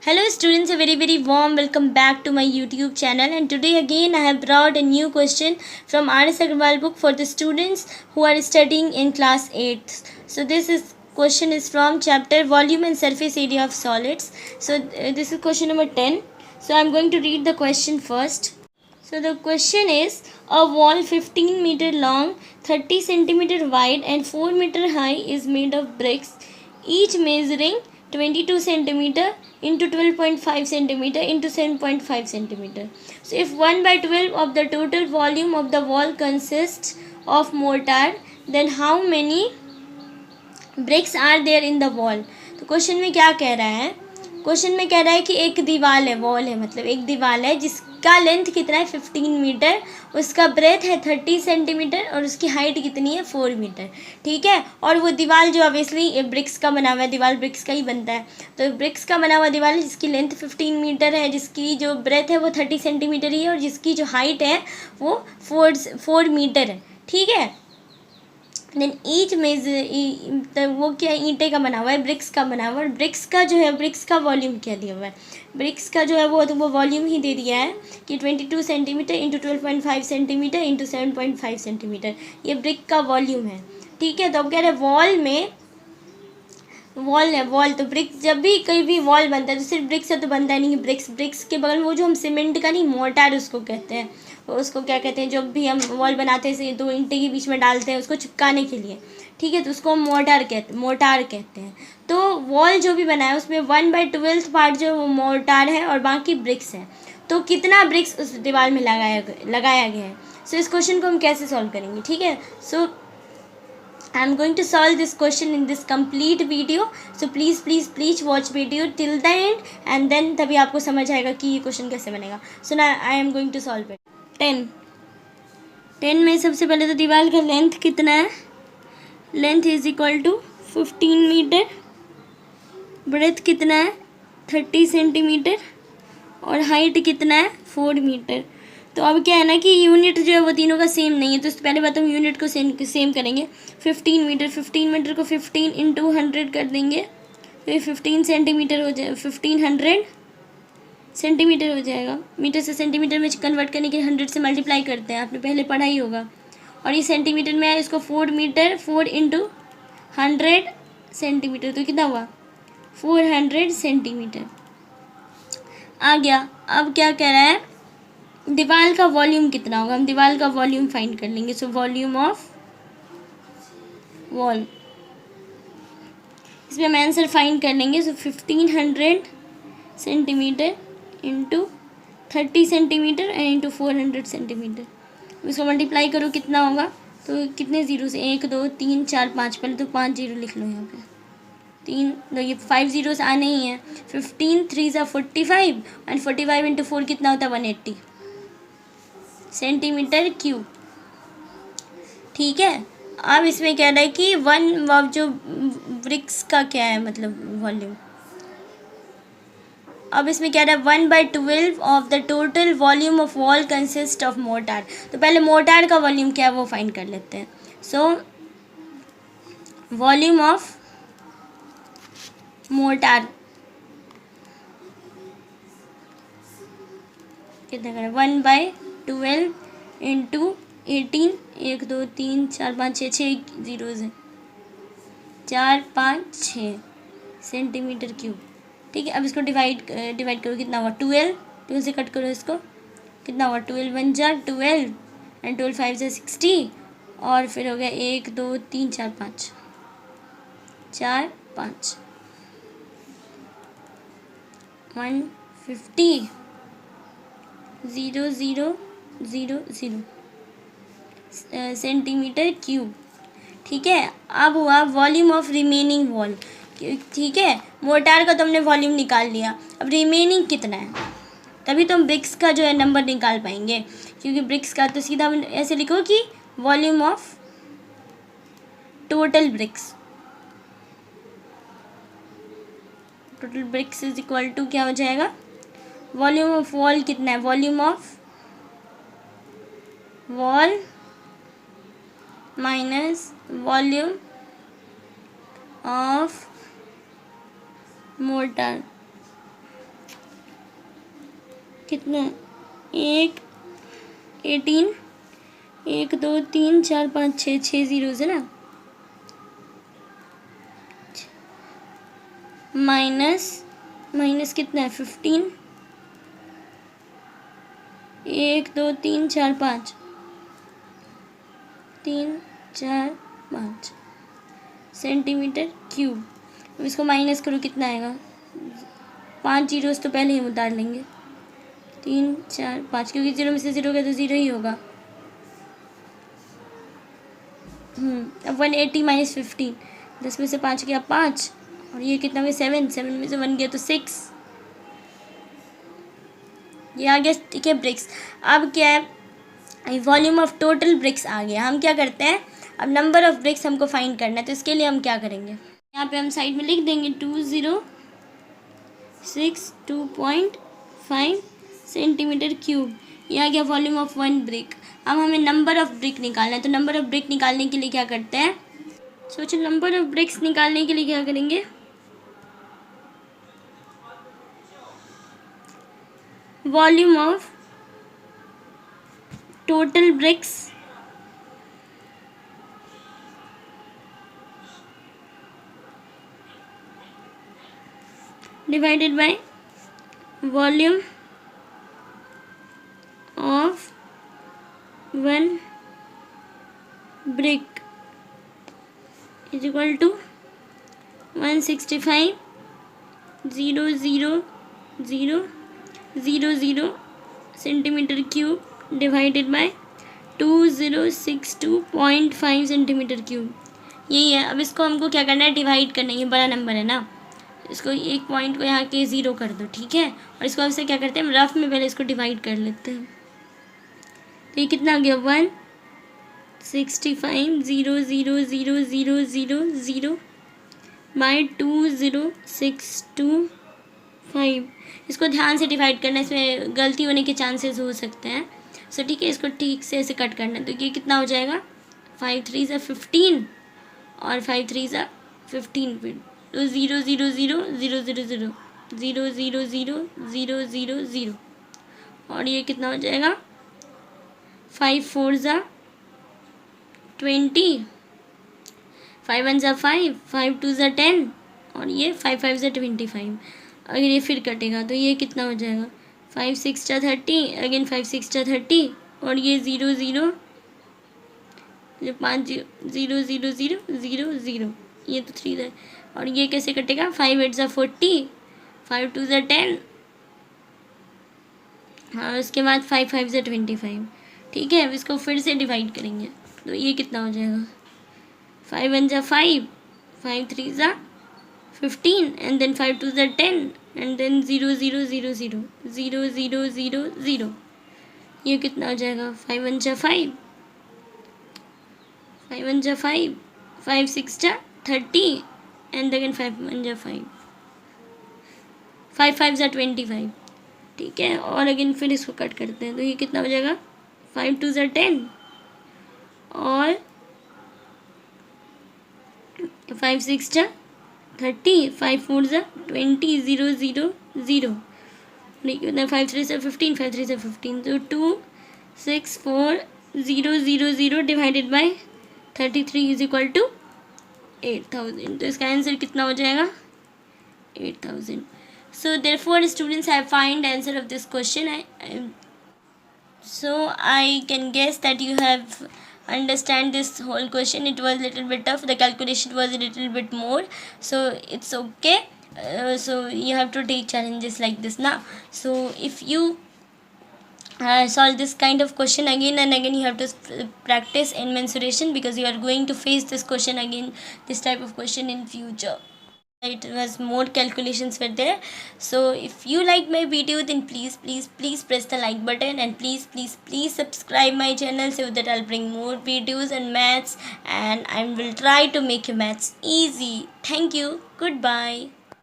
Hello students, a very warm welcome back to my YouTube channel, and today again I have brought a new question from R.S. Agarwal book for the students who are studying in class 8th. So question is from chapter volume and surface area of solids. So this is question number 10. So I am going to read the question first. So the question is, a wall 15 meter long, 30 centimeter wide and 4 meter high is made of bricks, each measuring 22 centimeter into 12.5 centimeter into 7.5 centimeter. So if 1 by 12 of the total volume of the wall consists of mortar, then how many bricks are there in the wall? तो question में क्या कह रहा है? Question में कह रहा है कि एक दीवार है, वॉल है, मतलब एक दीवार है जिसका लेंथ कितना है 15 मीटर, उसका ब्रेथ है 30 सेंटीमीटर और उसकी हाइट कितनी है 4 मीटर. ठीक है. और वो दीवार जो ऑब्वियसली ब्रिक्स का बना हुआ है, दीवार ब्रिक्स का ही बनता है, तो ब्रिक्स का बना हुआ दीवार है जिसकी लेंथ 15 मीटर है, जिसकी जो ब्रेथ है वो 30 सेंटीमीटर ही है और जिसकी जो हाइट है वो 4 मीटर है. ठीक है. देन ईच वो क्या ईंटे का बना हुआ है, ब्रिक्स का बना हुआ है. ब्रिक्स का जो है, ब्रिक्स का वॉल्यूम क्या दिया हुआ है, ब्रिक्स का जो है वो वॉल्यूम ही दे दिया है कि 22 centimetre into 12.5 centimetre into 7.5 centimetre, ये ब्रिक का वॉल्यूम है. ठीक है. तो अब कह रहे हैं वॉल में, वॉल है, वॉल तो ब्रिक, जब भी कहीं भी वॉल बनता है तो सिर्फ ब्रिक्स से तो बनता ही नहीं. ब्रिक्स के बगल में वो जो हम सीमेंट का नहीं, मोर्टार उसको कहते हैं, उसको क्या कहते हैं, जब भी हम वॉल बनाते हैं दो ईंटे के बीच में डालते हैं उसको चिपकाने के लिए. ठीक है. तो उसको हम मोर्टार कहते हैं. तो वॉल जो भी बना है उसमें 1/12 पार्ट जो वो मोर्टार है और बाकी ब्रिक्स है. तो कितना ब्रिक्स उस दीवार में लगाया गया है. सो इस क्वेश्चन को हम कैसे सॉल्व करेंगे. ठीक है. सो I am going to solve this question in this complete video. So please watch video till the end and then तभी आपको समझ आएगा कि ये क्वेश्चन कैसे बनेगा. So now I am going to solve it. 10 में सबसे पहले तो दीवार का लेंथ कितना है, length is equal to 15 metre, breadth कितना है 30 सेंटीमीटर और हाइट कितना है 4 मीटर. तो अब क्या है ना कि यूनिट जो है वो तीनों का सेम नहीं है, तो पहले बात हम यूनिट को सेम करेंगे. 15 मीटर को 15 इंटू 100 कर देंगे तो ये 15 सेंटीमीटर हो जाए, 1500 सेंटीमीटर हो जाएगा. मीटर से सेंटीमीटर में कन्वर्ट करने के 100 से मल्टीप्लाई करते हैं, आपने पहले पढ़ा ही होगा. और ये सेंटीमीटर में आया, इसको 4 मीटर, 4 इंटू 100 सेंटीमीटर, तो कितना हुआ 400 सेंटीमीटर आ गया. अब क्या कह रहा है, दीवार का वॉल्यूम कितना होगा, हम दीवार का वॉल्यूम फाइंड कर लेंगे. सो वॉल्यूम ऑफ वॉल, इसमें हम आंसर फाइंड कर लेंगे. सो 1500 centimetre into 30 centimetre and into 400 centimetre. इसको मल्टीप्लाई करो कितना होगा, तो कितने ज़ीरो से 1 2 3 4 5, पहले तो 5 जीरो लिख लो यहाँ पे, 3 तो ये 5 जीरोस आने ही हैं. 15 3 सा 45 एंड 45 इंटू 4 कितना होता है 180 सेंटीमीटर क्यूब. ठीक है. अब इसमें कह रहा है कि वन जो ब्रिक्स का क्या है मतलब वॉल्यूम. अब इसमें कह रहा है 1/12 of the total volume of wall consist of mortar. तो पहले मोर्टार का वॉल्यूम क्या है वो फाइंड कर लेते हैं. सो वॉल्यूम ऑफ मोर्टार कितना करें, 1/12 इंटू 18, 1 2 3 4 5 6 जीरोज़ हैं, 4 5 6 सेंटीमीटर क्यूब. ठीक है. अब इसको डिवाइड करो, कितना हुआ 12 से कट करो इसको, कितना हुआ 12 1 जा 12 एंड 12 5 जा 60 और फिर हो गया 1 2 3 4 5 150 0 0 0 0 सेंटीमीटर क्यूब. ठीक है. अब हुआ वॉल्यूम ऑफ रिमेनिंग वॉल. ठीक है. मोर्टार का तो हमने वॉल्यूम निकाल लिया, अब रिमेनिंग कितना है, तभी तो हम ब्रिक्स का जो है नंबर निकाल पाएंगे, क्योंकि ब्रिक्स का तो सीधा ऐसे लिखो कि volume of total bricks is equal to क्या हो जाएगा, वॉल्यूम ऑफ वॉल कितना है, volume of wall minus volume of mortar. कितना, 1, 18, 1 2 3 4 5 6, 6 ज़ीरोज़ है ना, माइनस कितना है 15, 1 2 3 4 5, 3 4 5 सेंटीमीटर क्यूब। अब इसको माइनस करो कितना आएगा, 5 ज़ीरोज़ तो पहले ही उतार लेंगे, 3 4 5, क्योंकि ज़ीरो में से ज़ीरो का तो ज़ीरो ही होगा। अब 180 माइनस 15, 10 में से 5 गया 5, और ये कितना हुआ 7, 7 में से 1 गया तो 6, ये आ गया। ठीक है, ब्रिक्स। अब क्या है, वॉल्यूम ऑफ टोटल ब्रिक्स आ गया। हम क्या करते हैं, अब नंबर ऑफ ब्रिक्स हमको फाइंड करना है, तो इसके लिए हम क्या करेंगे, यहाँ पे हम साइड में लिख देंगे 2062.5 सेंटीमीटर क्यूब। ये आ गया वॉल्यूम ऑफ 1 ब्रिक। अब हमें नंबर ऑफ ब्रिक निकालना है, तो नंबर ऑफ ब्रिक निकालने के लिए क्या करते हैं, सोचो नंबर ऑफ ब्रिक्स निकालने के लिए क्या करेंगे, volume of total bricks divided by volume of 1 brick is equal to 165,000,000 centimetre cube divided by 2062.5 centimetre cube. यही है। अब इसको हमको क्या करना है, डिवाइड करना है। ये बड़ा नंबर है ना, इसको एक पॉइंट को यहाँ के 0 कर दो, ठीक है। और इसको अब से क्या करते हैं, हम रफ में पहले इसको डिवाइड कर लेते हैं। तो ये कितना आ गया, 165,000,000 बाई 2062.5। इसको ध्यान से डिवाइड करना है, इसमें गलती होने के चांसेस हो सकते हैं। सो ठीक है, इसको ठीक से ऐसे कट करना है। तो ये कितना हो जाएगा, 5 3 ज़ा 15 और 5 3 ज़ा 15 फिर तो 0 0 0 0 0 0 0 0 0 0 0 0 और ये कितना हो जाएगा, 5 4 ज़ा 20, 5 1 ज़ा 5, 5 2 ज़ा 10 और ये 5 5 ज़ा 25। अगर ये फिर कटेगा तो ये कितना हो जाएगा, 5 6 ज़ा 30, अगेन 5 6 ज़ा 30 और ये 0 0 जो 5 0 0 0 0 0, ये तो 3 है। और ये कैसे कटेगा, 5 8 ज़ा 40, 5 2 ज़ा 10 और उसके बाद 5 5 ज़ा 25। ठीक है, अब इसको फिर से डिवाइड करेंगे तो ये कितना हो जाएगा, 5 1 ज़ा 5, 5 3 ज़ा 15 एंड देन 5 2 ज़ा 10 एंड देन 0 0 0 0 0 0 0 0। ये कितना हो जाएगा, 5 1 ज़ा 5, 5 1 ज़ा 5, 5 6 ज़ा 30 एंड अगेन 5 1 ज़ा 5, 5 5 ज़ा 25। ठीक है, और अगेन फिर इसको कट करते हैं तो ये कितना हो जाएगा, 5 2 ज़ा 10 और 5 6 ज़ा 30, 5 4 ज़ा 20 0 0 0। नहीं, 5 3 ज़ा 15, 5 3 ज़ा 15 तो 2 6 4 0 0 0 divided by 33 is equal to 8000। तो इसका आंसर कितना हो जाएगा, 8000। So therefore students have find answer of this question. So I can guess that you have understand this whole question. It was little bit tough, the calculation was a little bit more, so it's okay. So you have to take challenges like this now. So if you solve this kind of question again and again, you have to practice in mensuration, because you are going to face this question again, this type of question in future. It was more calculations were there. So if you like my video, then please press the like button, and please subscribe my channel, so that I'll bring more videos and maths, and I will try to make your maths easy. Thank you. Goodbye.